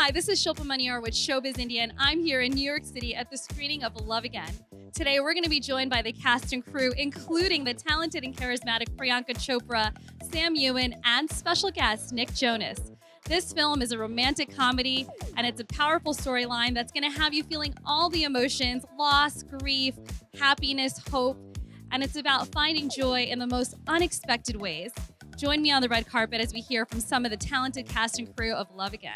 Hi, this is Shilpa Maniar with Showbiz India, and I'm here in New York City at the screening of Love Again. Today, we're going to be joined by the cast and crew, including the talented and charismatic Priyanka Chopra, Sam Heughan, and special guest Nick Jonas. This film is a romantic comedy, and it's a powerful storyline that's going to have you feeling all the emotions: loss, grief, happiness, hope, and it's about finding joy in the most unexpected ways. Join me on the red carpet as we hear from some of the talented cast and crew of Love Again.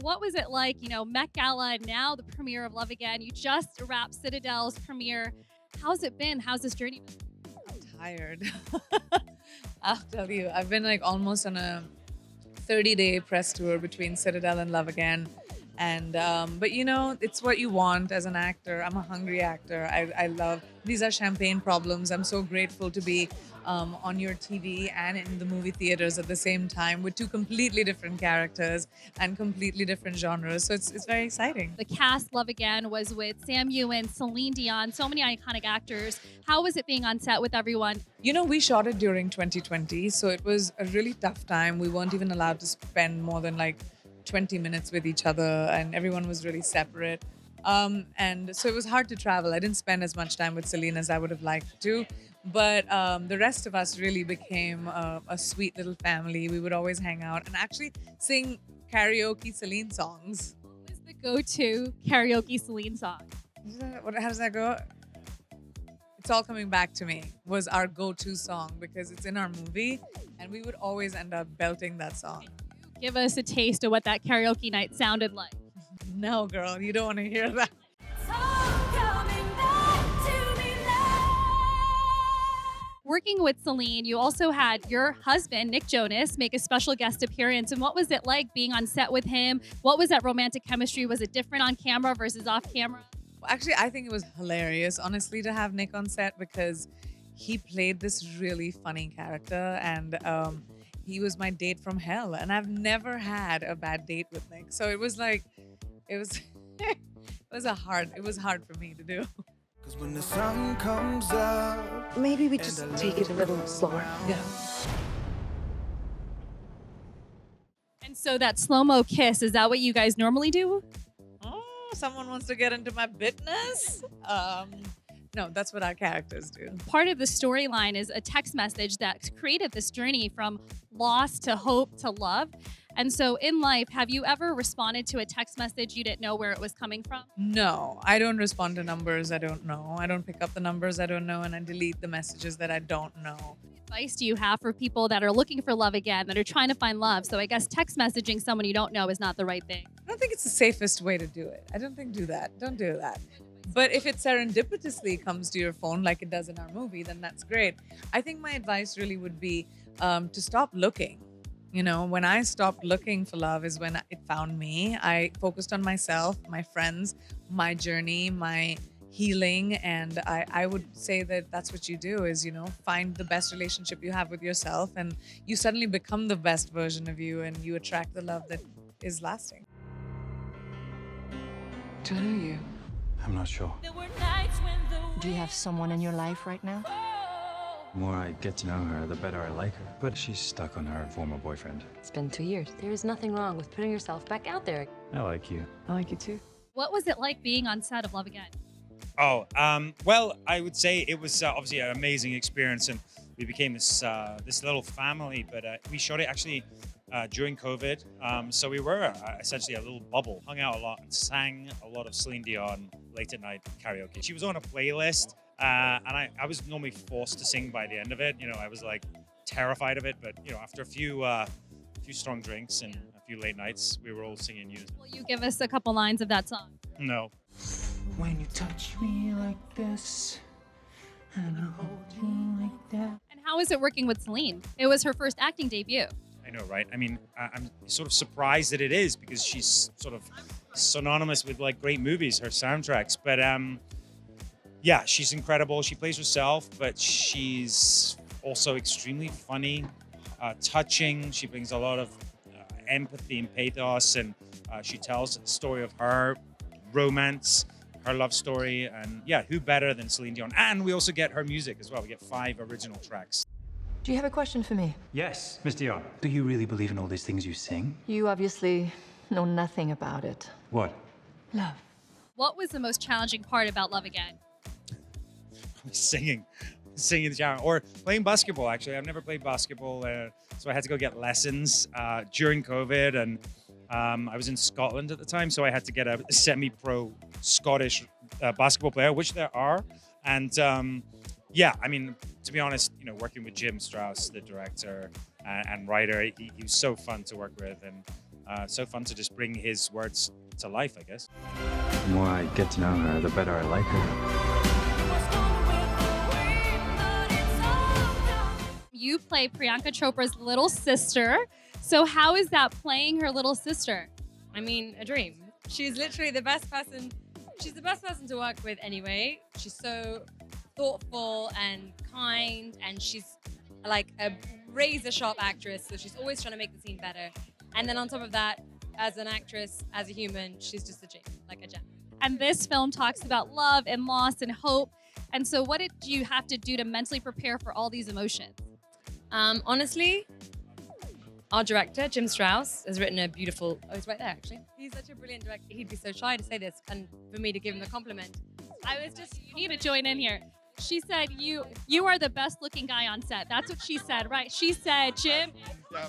What was it like, Met Gala, now the premiere of Love Again? You just wrapped Citadel's premiere. How's it been? How's this journey been? I'm tired. I'll tell you, I've been like almost on a 30-day press tour between Citadel and Love Again. And, but it's what you want as an actor. I'm a hungry actor. I love, these are champagne problems. I'm so grateful to be on your TV and in the movie theaters at the same time with two completely different characters and completely different genres. So it's very exciting. The cast, Love Again, was with Sam Heughan, Celine Dion, so many iconic actors. How was it being on set with everyone? We shot it during 2020, so it was a really tough time. We weren't even allowed to spend more than like 20 minutes with each other, and everyone was really separate. And so it was hard to travel. I didn't spend as much time with Celine as I would have liked to. But the rest of us really became a sweet little family. We would always hang out and actually sing karaoke Celine songs. What was the go-to karaoke Celine song? How does that go? It's All Coming Back to Me was our go-to song because it's in our movie, and we would always end up belting that song. Give us a taste of what that karaoke night sounded like. No, girl, you don't want to hear that. Working with Celine, you also had your husband, Nick Jonas, make a special guest appearance. And what was it like being on set with him? What was that romantic chemistry? Was it different on camera versus off camera? Well, actually, I think it was hilarious, honestly, to have Nick on set because he played this really funny character, and he was my date from hell. And I've never had a bad date with Nick. So it was like, it was hard for me to do. When the sun comes up, maybe we just take it a little slower. Yeah. And so that slow-mo kiss, is that what you guys normally do? Oh, someone wants to get into my business? No, that's what our characters do. Part of the storyline is a text message that created this journey from loss to hope to love. And so in life, have you ever responded to a text message you didn't know where it was coming from? No, I don't respond to numbers I don't know. I don't pick up the numbers I don't know, and I delete the messages that I don't know. What advice do you have for people that are looking for love again, that are trying to find love? So I guess text messaging someone you don't know is not the right thing. I don't think it's the safest way to do it. I don't think do that. Don't do that. But if it serendipitously comes to your phone like it does in our movie, then that's great. I think my advice really would be to stop looking. When I stopped looking for love is when it found me. I focused on myself, my friends, my journey, my healing. And I would say that that's what you do is, find the best relationship you have with yourself, and you suddenly become the best version of you, and you attract the love that is lasting. Do I know you? I'm not sure. Do you have someone in your life right now? The more I get to know her, the better I like her. But she's stuck on her former boyfriend. It's been 2 years. There is nothing wrong with putting yourself back out there. I like you. I like you too. What was it like being on set of Love Again? Well, I would say it was obviously an amazing experience, and we became this little family. But we shot it actually during COVID, so we were essentially a little bubble. Hung out a lot and sang a lot of Celine Dion late at night karaoke. She was on a playlist, and I was normally forced to sing by the end of it. I was like terrified of it, but after a few strong drinks and a few late nights, we were all singing you. Will you give us a couple lines of that song? No. When you touch me like this, and I hold you like that. And how is it working with Celine? It was her first acting debut. I know, right? I mean, I'm sort of surprised that it is, because she's sort of synonymous with like great movies, her soundtracks. But yeah, she's incredible. She plays herself, but she's also extremely funny, touching. She brings a lot of empathy and pathos, and she tells the story of her romance, her love story. And yeah, who better than Celine Dion? And we also get her music as well. We get 5 original tracks. Do you have a question for me? Yes, Miss Dion. Do you really believe in all these things you sing? You obviously know nothing about it. What? Love. What was the most challenging part about Love Again? Singing the shower, or playing basketball. Actually, I've never played basketball, so I had to go get lessons during COVID, and I was in Scotland at the time, so I had to get a semi-pro Scottish basketball player, which there are. And yeah, I mean, to be honest, you know, working with Jim Strauss, the director and writer, he was so fun to work with, and so fun to just bring his words to life, I guess. The more I get to know her, the better I like her. You play Priyanka Chopra's little sister. So how is that playing her little sister? I mean, a dream. She's literally the best person. She's the best person to work with anyway. She's so thoughtful and kind, and she's like a razor-sharp actress, so she's always trying to make the scene better. And then on top of that, as an actress, as a human, she's just a gem, like a gem. And this film talks about love and loss and hope. And so what did you have to do to mentally prepare for all these emotions? Honestly, our director, Jim Strauss, has written a beautiful... Oh, he's right there, actually. He's such a brilliant director. He'd be so shy to say this, and for me to give him a compliment. I was just, you need to join in here. She said, you are the best looking guy on set. That's what she said, right? She said, Jim. Yeah.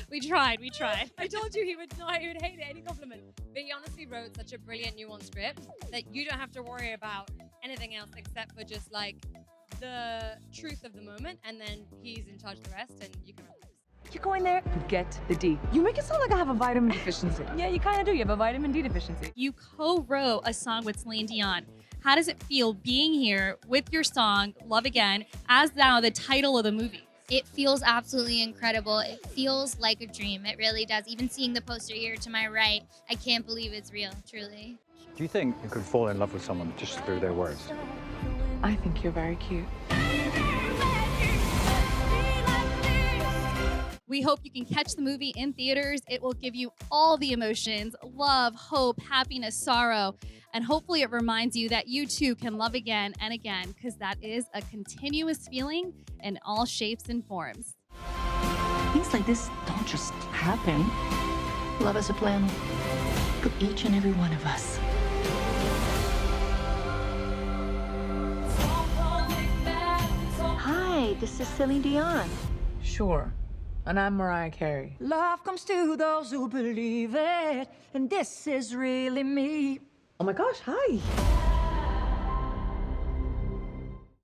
We tried. I told you he would hate it, any compliment. But he honestly wrote such a brilliant, nuanced script that you don't have to worry about anything else except for just like the truth of the moment, and then he's in charge of the rest, and you can relax. You go in there, you get the D. You make it sound like I have a vitamin deficiency. Yeah, you kind of do. You have a vitamin D deficiency. You co-wrote a song with Celine Dion. How does it feel being here with your song, Love Again, as now the title of the movie? It feels absolutely incredible. It feels like a dream. It really does. Even seeing the poster here to my right, I can't believe it's real, truly. Do you think you could fall in love with someone just through their words? I think you're very cute. We hope you can catch the movie in theaters. It will give you all the emotions, love, hope, happiness, sorrow, and hopefully it reminds you that you too can love again and again, because that is a continuous feeling in all shapes and forms. Things like this don't just happen. Love is a plan for each and every one of us. Hi, this is Celine Dion. Sure. And I'm Mariah Carey. Love comes to those who believe it, and this is really me. Oh my gosh, hi.